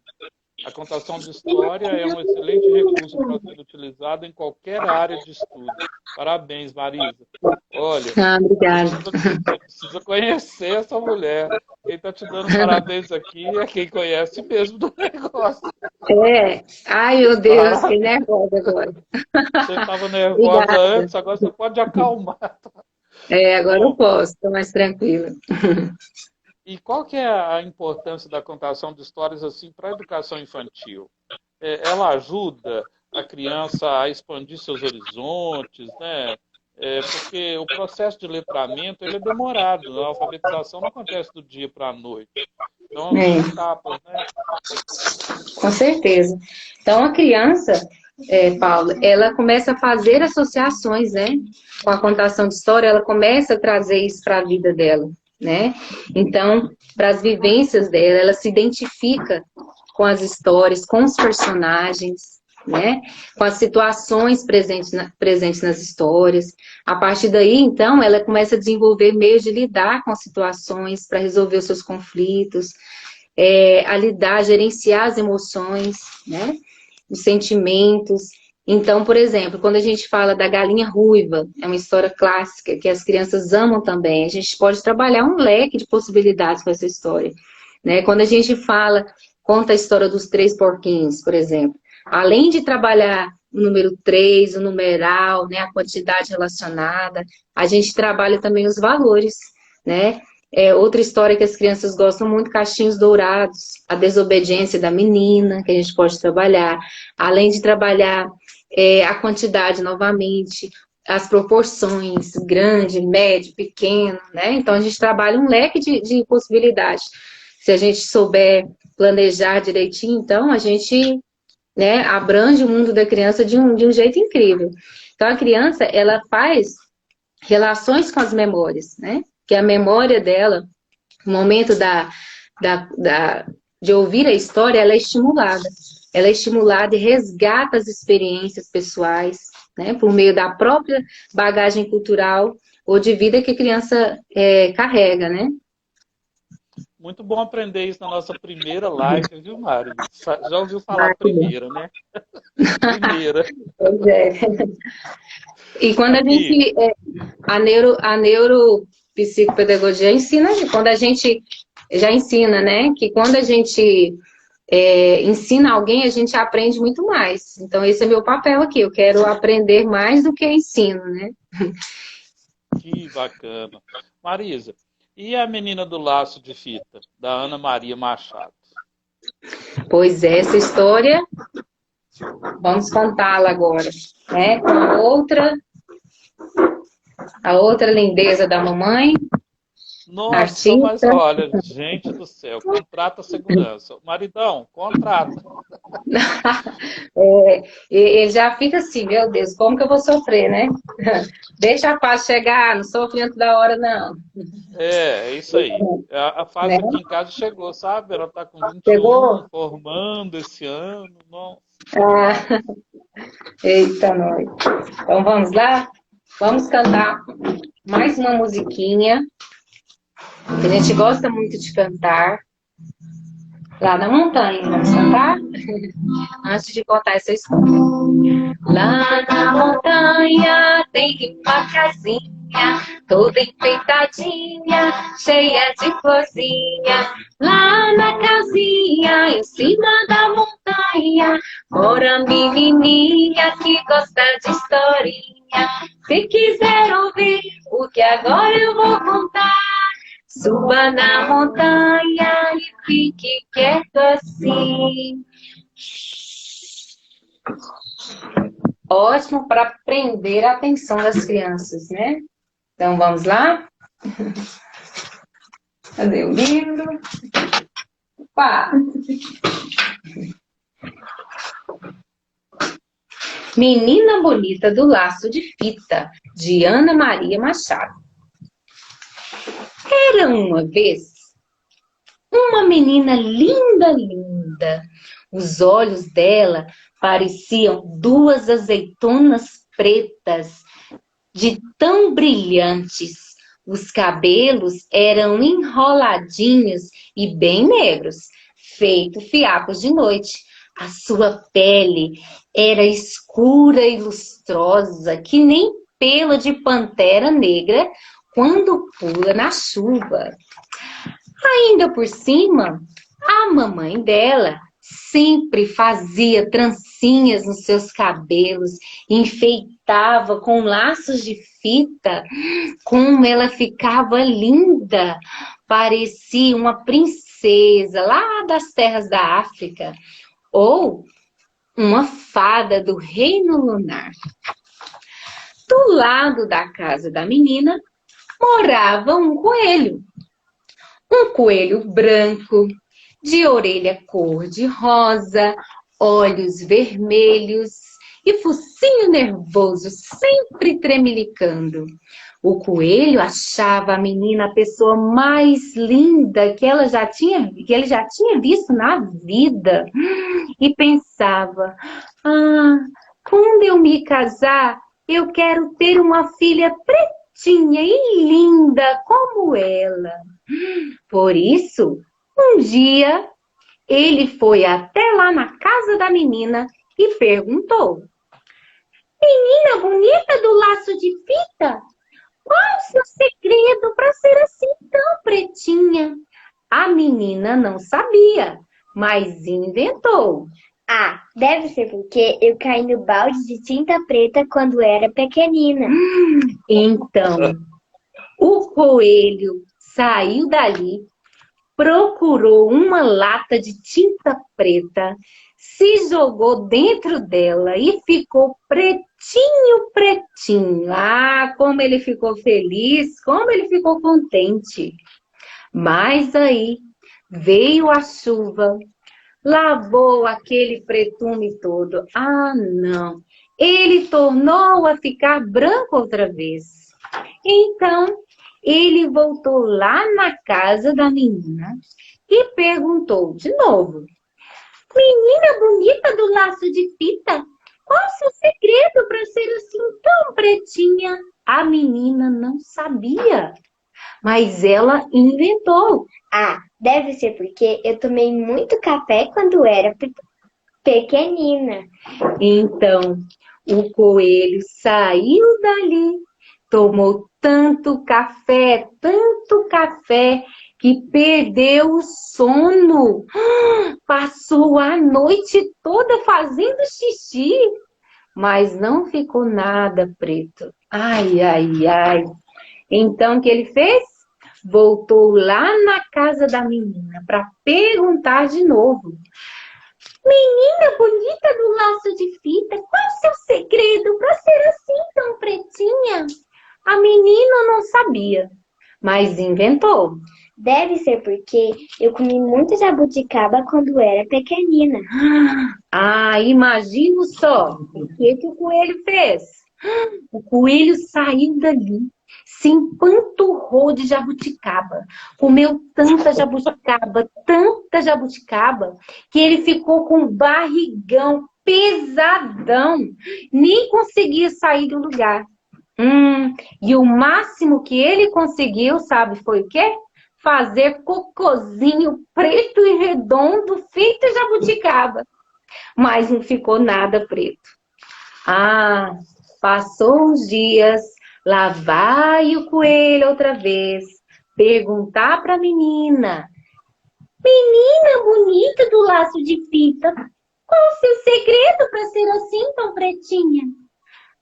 a contação de história é um excelente recurso para ser utilizado em qualquer área de estudo. Parabéns, Marisa. Olha, Obrigada. você precisa conhecer essa mulher. Quem está te dando parabéns aqui é quem conhece mesmo do negócio. Ai, meu Deus, fiquei nervosa agora. Você estava nervosa Obrigada. antes, agora você pode acalmar. Agora eu posso, estou mais tranquila. E qual que é a importância da contação de histórias assim para a educação infantil? Ela ajuda a criança a expandir seus horizontes, né? Porque o processo de letramento ele é demorado, a alfabetização não acontece do dia para a noite. Então, são etapas, né? Com certeza. Então, a criança, Paulo, ela começa a fazer associações, né? Com a contação de história, ela começa a trazer isso para a vida dela, né? Então, para as vivências dela, ela se identifica com as histórias, com os personagens, né? Com as situações presentes nas histórias. A partir daí, então, ela começa a desenvolver meios de lidar com as situações para resolver os seus conflitos, a lidar, a gerenciar as emoções, né? Os sentimentos. Então, por exemplo, quando a gente fala da galinha ruiva, é uma história clássica que as crianças amam também. A gente pode trabalhar um leque de possibilidades com essa história, né? Quando a gente conta a história dos três porquinhos, por exemplo, além de trabalhar o número 3, o numeral, né, a quantidade relacionada, a gente trabalha também os valores, né? Outra história que as crianças gostam muito, Caixinhos Dourados, a desobediência da menina, que a gente pode trabalhar, além de trabalhar a quantidade novamente, as proporções, grande, médio, pequeno, né? Então, a gente trabalha um leque de possibilidades. Se a gente souber planejar direitinho, então, a gente, né, abrange o mundo da criança de um jeito incrível. Então, a criança, ela faz relações com as memórias, né? Que a memória dela, no momento de ouvir a história, ela é estimulada. Ela é estimulada e resgata as experiências pessoais, né? Por meio da própria bagagem cultural ou de vida que a criança carrega, né? Muito bom aprender isso na nossa primeira live, viu, Mário? Já ouviu falar primeira, né? Primeira. Pois é. E quando a gente... A neuropsicopedagogia ensina, quando a gente já ensina, né? Que quando a gente ensina alguém, a gente aprende muito mais. Então, esse é meu papel aqui. Eu quero aprender mais do que ensino, né? Que bacana. Marisa, e a menina do laço de fita, da Ana Maria Machado? Pois é, essa história, vamos contá-la agora, né? Com a outra lindeza da mamãe, Nossa, mas artista. olha, gente do céu, contrata segurança. Maridão, contrata. Ele já fica assim, meu Deus, como que eu vou sofrer, né? Deixa a fase chegar, não sofre antes da hora, não. É isso aí. A Né? fase aqui em casa chegou, sabe? Ela tá com 21, Chegou? formando esse ano. Nossa. Ah, eita, nós. Então vamos lá? Vamos cantar mais uma musiquinha, que a gente gosta muito de cantar. Lá na montanha, vamos cantar? Antes de contar essa história. Lá na montanha tem uma casinha, toda enfeitadinha, cheia de florzinha. Lá na casinha, em cima da montanha, mora a menininha que gosta de historinha. Se quiser ouvir o que agora eu vou contar, suba na montanha e fique quieto assim. Ótimo para prender a atenção das crianças, né? Então vamos lá? Cadê o livro? Opa! Menina Bonita do Laço de Fita, de Ana Maria Machado. Era uma vez uma menina linda, linda. Os olhos dela pareciam duas azeitonas pretas, de tão brilhantes. Os cabelos eram enroladinhos e bem negros, feito fiapos de noite. A sua pele era escura e lustrosa, que nem pelo de pantera negra quando pula na chuva. Ainda por cima, a mamãe dela sempre fazia trancinhas nos seus cabelos, enfeitava com laços de fita. Como ela ficava linda! Parecia uma princesa lá das terras da África, ou uma fada do reino lunar. Do lado da casa da menina morava um coelho branco, de orelha cor-de-rosa, olhos vermelhos e focinho nervoso, sempre tremelicando. O coelho achava a menina a pessoa mais linda que ele já tinha visto na vida e pensava: ah, quando eu me casar, eu quero ter uma filha pretinha e linda como ela. Por isso, um dia, ele foi até lá na casa da menina e perguntou: menina bonita do laço de fita, qual é o seu segredo para ser assim tão pretinha? A menina não sabia, mas inventou. Ah, deve ser porque eu caí no balde de tinta preta quando era pequenina. Então, o coelho saiu dali, procurou uma lata de tinta preta, se jogou dentro dela e ficou pretinho, pretinho. Ah, como ele ficou feliz, como ele ficou contente. Mas aí veio a chuva, lavou aquele pretume todo. Ah, não! Ele tornou a ficar branco outra vez. Então, ele voltou lá na casa da menina e perguntou de novo: menina bonita do laço de fita, qual o seu segredo para ser assim tão pretinha? A menina não sabia, mas ela inventou. Ah, deve ser porque eu tomei muito café quando era pequenina. Então, o coelho saiu dali, tomou tanto café, que perdeu o sono. Passou a noite toda fazendo xixi, mas não ficou nada preto. Ai, ai, ai. Então, o que ele fez? Voltou lá na casa da menina para perguntar de novo. Menina bonita do laço de fita, qual é o seu segredo para ser assim tão pretinha? A menina não sabia, Mas inventou. Deve ser porque eu comi muito jabuticaba quando era pequenina. Ah, imagino só o que o coelho fez. O coelho saiu dali, se empanturrou de jabuticaba, comeu tanta jabuticaba, que ele ficou com um barrigão pesadão, nem conseguia sair do lugar. E o máximo que ele conseguiu, sabe, foi o quê? Fazer cocôzinho preto e redondo feito jabuticaba. Mas não ficou nada preto. Ah, passou uns dias, lá vai o coelho outra vez, perguntar para a menina. Menina bonita do laço de fita, qual o seu segredo para ser assim tão pretinha?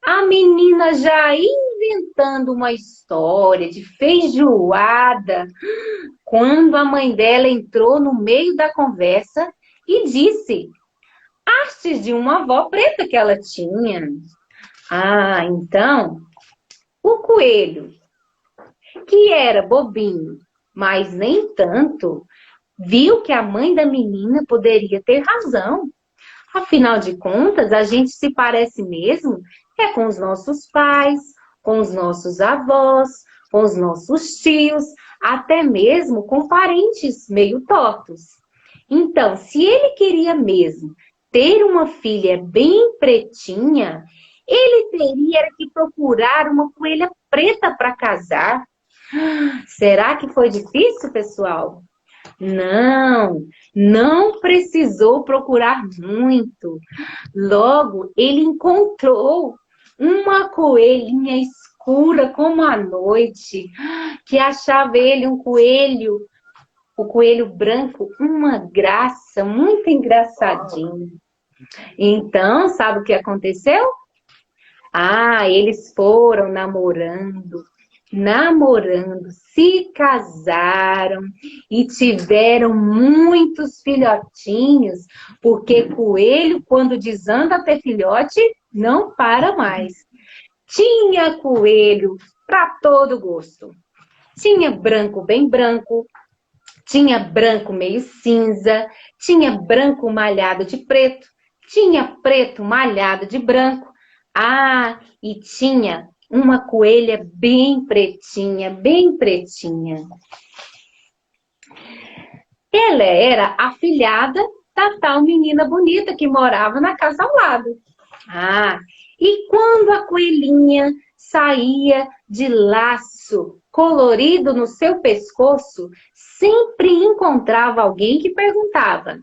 A menina já ia inventando uma história de feijoada, quando a mãe dela entrou no meio da conversa e disse: hastes de uma avó preta que ela tinha. Ah, então, o coelho, que era bobinho, mas nem tanto, viu que a mãe da menina poderia ter razão. Afinal de contas, a gente se parece mesmo com os nossos pais, com os nossos avós, com os nossos tios, até mesmo com parentes meio tortos. Então, se ele queria mesmo ter uma filha bem pretinha, ele teria que procurar uma coelha preta para casar. Será que foi difícil, pessoal? Não, não precisou procurar muito. Logo, ele encontrou uma coelhinha escura como a noite, que achava ele um coelho, o coelho branco, uma graça, muito engraçadinho. Então, sabe o que aconteceu? Ah, eles foram namorando, se casaram e tiveram muitos filhotinhos, porque coelho, quando desanda a ter filhote, não para mais. Tinha coelho para todo gosto. Tinha branco bem branco, tinha branco meio cinza, tinha branco malhado de preto, tinha preto malhado de branco. Ah, e tinha uma coelha bem pretinha, bem pretinha. Ela era a filhada da tal menina bonita que morava na casa ao lado. Ah, e quando a coelhinha saía de laço colorido no seu pescoço, sempre encontrava alguém que perguntava: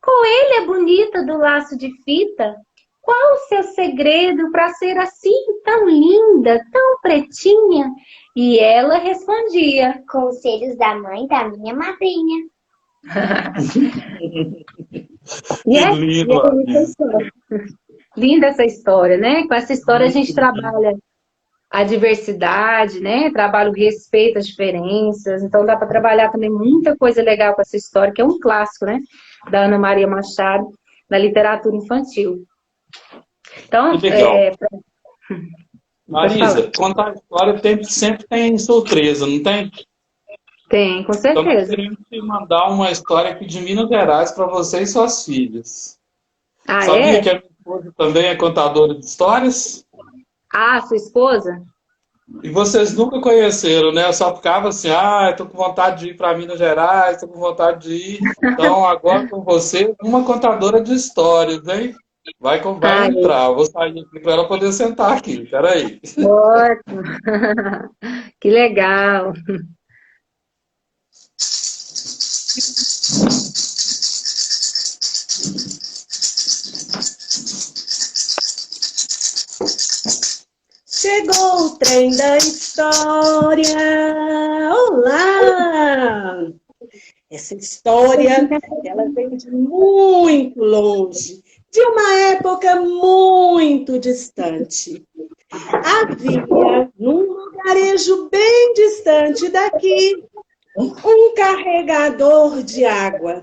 coelha bonita do laço de fita, qual o seu segredo para ser assim tão linda, tão pretinha? E ela respondia: conselhos da mãe da minha madrinha. Linda essa história, né? Com essa história a gente trabalha a diversidade, né? Trabalha o respeito às diferenças. Então dá para trabalhar também muita coisa legal com essa história, que é um clássico, né? Da Ana Maria Machado, da literatura infantil. Então, Marisa, contar a história sempre tem surpresa, não tem? Tem, com certeza. Então, nós queremos te mandar uma história aqui de Minas Gerais para você e suas filhas. Ah, Sabia que a minha esposa também é contadora de histórias? Ah, sua esposa? E vocês nunca conheceram, né? Eu só ficava assim, eu tô com vontade de ir para Minas Gerais, tô com vontade de ir. Então, agora com você, uma contadora de histórias, hein? Vai entrar, eu vou sair aqui para ela poder sentar aqui, peraí. Ótimo! Que legal! Chegou o trem da história! Olá! Essa história, ela vem de muito longe, de uma época muito distante. Havia, num lugarejo bem distante daqui, um carregador de água.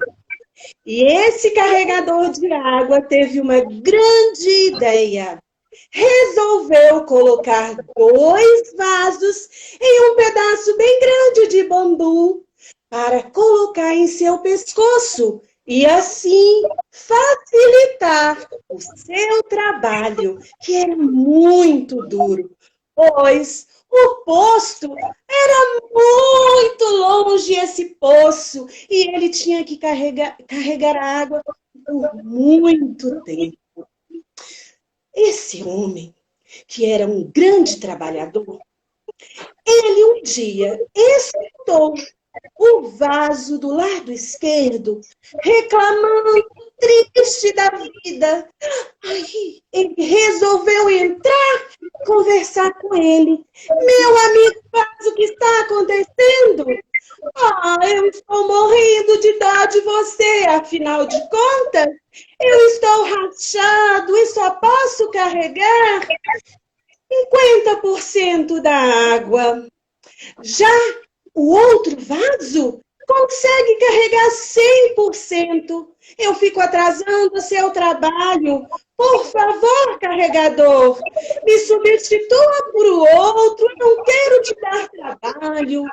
E esse carregador de água teve uma grande ideia. resolveu colocar 2 vasos em um pedaço bem grande de bambu para colocar em seu pescoço e assim facilitar o seu trabalho, que era muito duro, pois o posto era muito longe, esse poço, e ele tinha que carregar a água por muito tempo. Esse homem, que era um grande trabalhador, ele um dia escutou o vaso do lado esquerdo, reclamando, triste da vida. Aí ele resolveu entrar e conversar com ele. Meu amigo, faz o que está acontecendo? Ah, eu estou morrendo de dó de você, afinal de contas, eu estou rachado e só posso carregar 50% da água. Já o outro vaso consegue carregar 100%. Eu fico atrasando o seu trabalho. Por favor, carregador, me substitua por outro. Eu não quero te dar trabalho.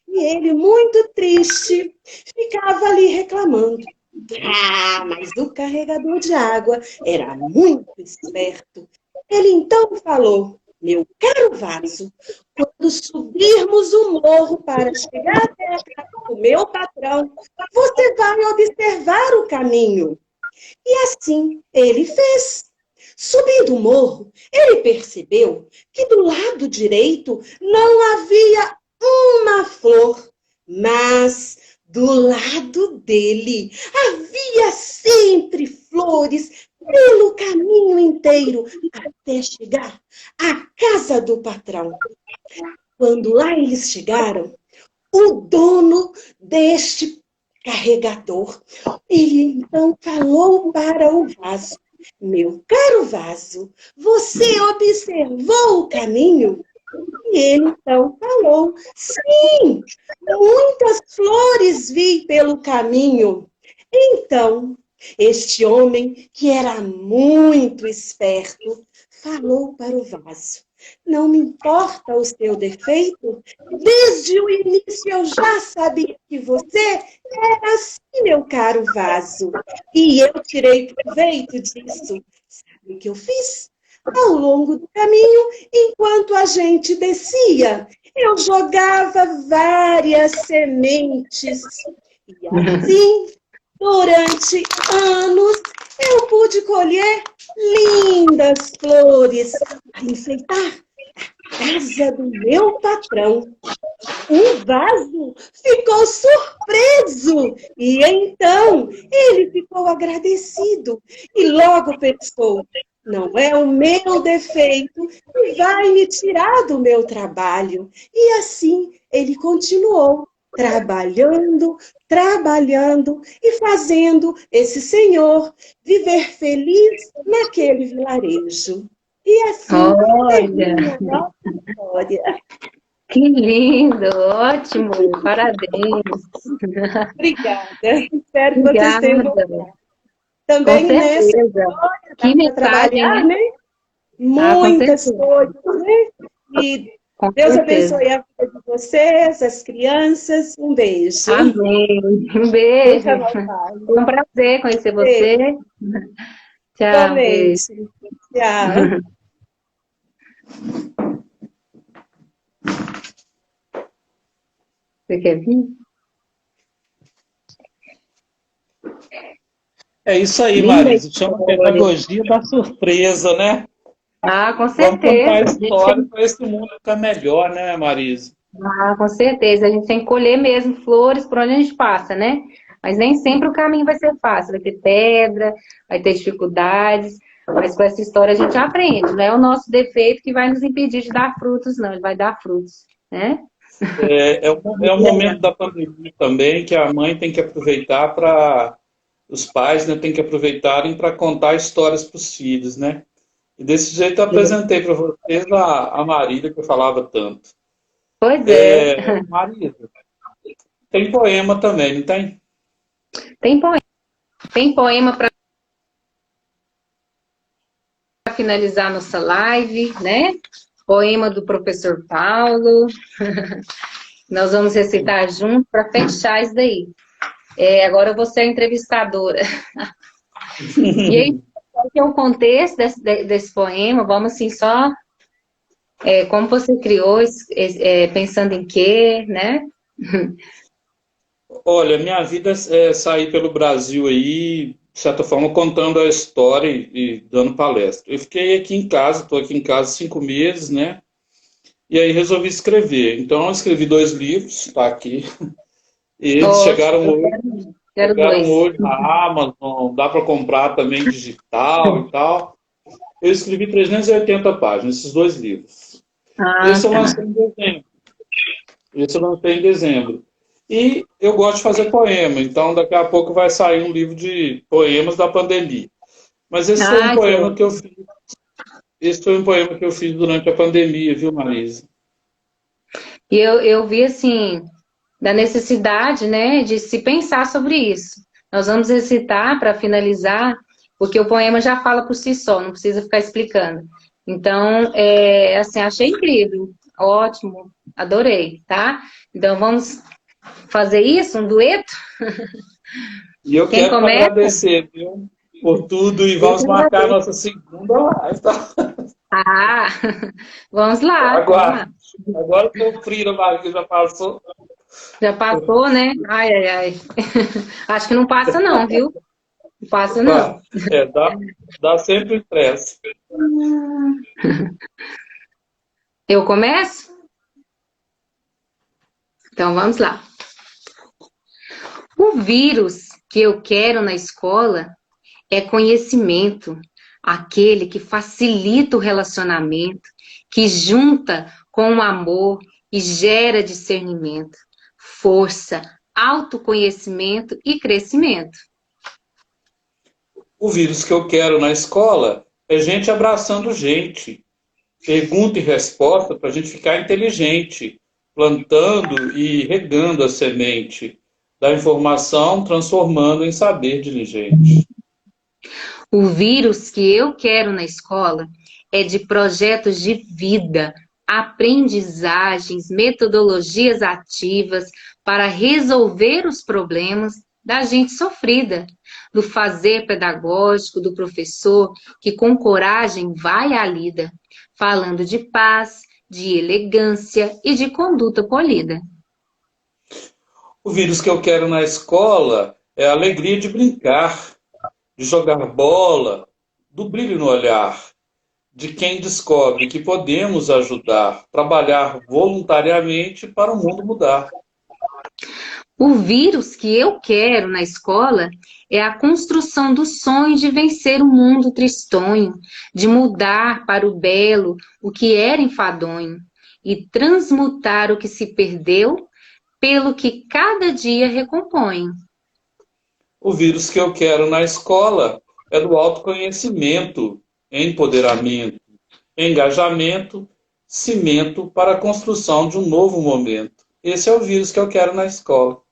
E ele, muito triste, ficava ali reclamando. Ah, mas o carregador de água era muito esperto. Ele então falou: meu caro vaso, quando subirmos o morro para chegar até a casa do meu patrão, você vai observar o caminho. E assim ele fez. Subindo o morro, ele percebeu que do lado direito não havia uma flor, mas do lado dele havia sempre flores pelo caminho inteiro até chegar à casa do patrão. Quando lá eles chegaram, o dono deste carregador, ele então falou para o vaso: meu caro vaso, você observou o caminho? E ele então falou: sim, muitas flores vi pelo caminho. Então, este homem, que era muito esperto, falou para o vaso: não me importa o seu defeito, desde o início eu já sabia que você era assim, meu caro vaso, e eu tirei proveito disso. Sabe o que eu fiz? Ao longo do caminho, enquanto a gente descia, eu jogava várias sementes. E assim, durante anos, eu pude colher lindas flores para enfeitar a casa do meu patrão. O vaso ficou surpreso e então ele ficou agradecido e logo pensou: não é o meu defeito que vai me tirar do meu trabalho. E assim ele continuou trabalhando, trabalhando e fazendo esse senhor viver feliz naquele vilarejo. E assim termina Olha, a nossa história. que lindo, ótimo, parabéns. Obrigada. Espero que vocês tenham Obrigada, gostado. com Também nessa certeza. história dá Que para mensagem, trabalhar, né? né? Ah, com Muitas certeza, coisas, né? E com Deus certeza. abençoe a vida de vocês, as crianças. Um beijo. Amém. Um beijo. Nunca mais falo. Foi um prazer conhecer Beijo. você. Tchau, beijo. Igualmente. Tchau. Você quer vir? É isso aí, Linda Marisa. Chama história. pedagogia da surpresa, né? Ah, com Vamos contar a certeza. A gente história tem... para esse mundo ficar melhor, né, Marisa? Ah, com certeza. A gente tem que colher mesmo flores por onde a gente passa, né? Mas nem sempre o caminho vai ser fácil. Vai ter pedra, vai ter dificuldades. Mas com essa história a gente aprende. Não é o nosso defeito que vai nos impedir de dar frutos, não. Ele vai dar frutos, né? É o momento da pandemia também que a mãe tem que aproveitar para... Os pais, né, têm que aproveitarem para contar histórias para os filhos, né? E desse jeito eu apresentei para vocês a Marília, que eu falava tanto. Pois é. Marília, tem poema também, não tem? Tem poema para finalizar nossa live, né? Poema do professor Paulo. Nós vamos recitar junto para fechar isso daí. Agora eu vou ser a entrevistadora. E aí, qual que é o contexto desse poema? Vamos assim, só como você criou, pensando em quê, né? Olha, minha vida é sair pelo Brasil aí, de certa forma, contando a história e dando palestra. Eu fiquei aqui em casa, estou aqui em casa 5 meses, né? E aí resolvi escrever. Então, eu escrevi 2 livros, tá aqui. E eles Quero chegaram dois. hoje na Amazon, dá para comprar também digital e tal. Eu escrevi 380 páginas, esses 2 livros. Esse eu Tá. lancei em dezembro. Esse eu lancei em dezembro. E eu gosto de fazer poema, então daqui a pouco vai sair um livro de poemas da pandemia. Mas esse foi um poema que eu fiz. Esse foi um poema que eu fiz durante a pandemia, viu, Marisa? E eu vi, assim, da necessidade, né, de se pensar sobre isso. Nós vamos recitar para finalizar, porque o poema já fala por si só, não precisa ficar explicando. Então, assim, achei incrível, ótimo, adorei, tá? Então, vamos fazer isso, um dueto? E eu Quem quero começa? agradecer, viu, por tudo e vamos marcar a nossa segunda live, tá? Ah, vamos lá. Agora o frio da barriga já passou. Já passou, né? Ai, ai, ai. Acho que não passa não, viu? Não passa não. Dá sempre estresse. Eu começo? Então vamos lá. O vírus que eu quero na escola é conhecimento, aquele que facilita o relacionamento, que junta com o amor e gera discernimento, força, autoconhecimento e crescimento. O vírus que eu quero na escola é gente abraçando gente. Pergunta e resposta para a gente ficar inteligente, plantando e regando a semente da informação, transformando em saber diligente. O vírus que eu quero na escola é de projetos de vida, aprendizagens, metodologias ativas para resolver os problemas da gente sofrida, do fazer pedagógico do professor que com coragem vai à lida, falando de paz, de elegância e de conduta polida. O vírus que eu quero na escola é a alegria de brincar, de jogar bola, do brilho no olhar, de quem descobre que podemos ajudar, trabalhar voluntariamente para o mundo mudar. O vírus que eu quero na escola é a construção do sonho de vencer o mundo tristonho, de mudar para o belo o que era enfadonho e transmutar o que se perdeu pelo que cada dia recompõe. O vírus que eu quero na escola é do autoconhecimento, empoderamento, engajamento, cimento para a construção de um novo momento. Esse é o vírus que eu quero na escola.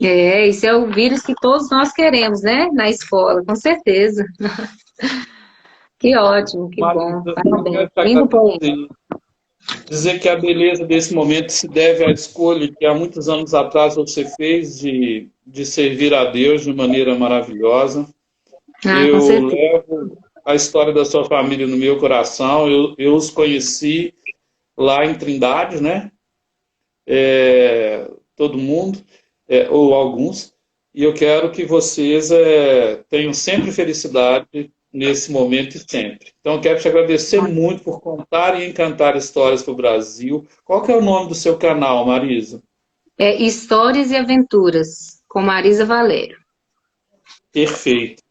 Esse é o vírus que todos nós queremos, né? Na escola, com certeza. Que ótimo, que bom. Parabéns. Lindo poema. Dizer que a beleza desse momento se deve à escolha que há muitos anos atrás você fez de servir a Deus de maneira maravilhosa. Eu levo a história da sua família no meu coração. Eu os conheci lá em Trindade, né? Todo mundo, ou alguns. E eu quero que vocês tenham sempre felicidade nesse momento e sempre. Então, eu quero te agradecer muito por contar e encantar histórias para o Brasil. Qual que é o nome do seu canal, Marisa? Histórias e Aventuras, com Marisa Valério. Perfeito.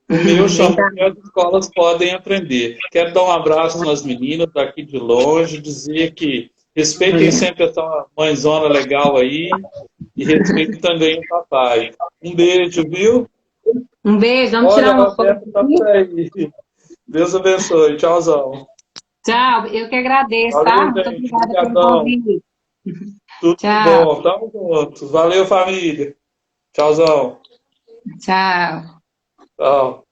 O meu chama que as escolas podem aprender. Quero dar um abraço nas meninas daqui de longe, dizer que respeitem sempre essa mãezona legal aí e respeitem também o papai. Um beijo, viu? Um beijo, vamos tirar uma foto. Tá por aí. Deus abençoe. Tchauzão. Tchau, eu que agradeço, Valeu, tá? Muito gente. obrigada pelo convite. Tudo Tchau. bom. Tamo juntos. Valeu, família. Tchauzão. Tchau. Tchau.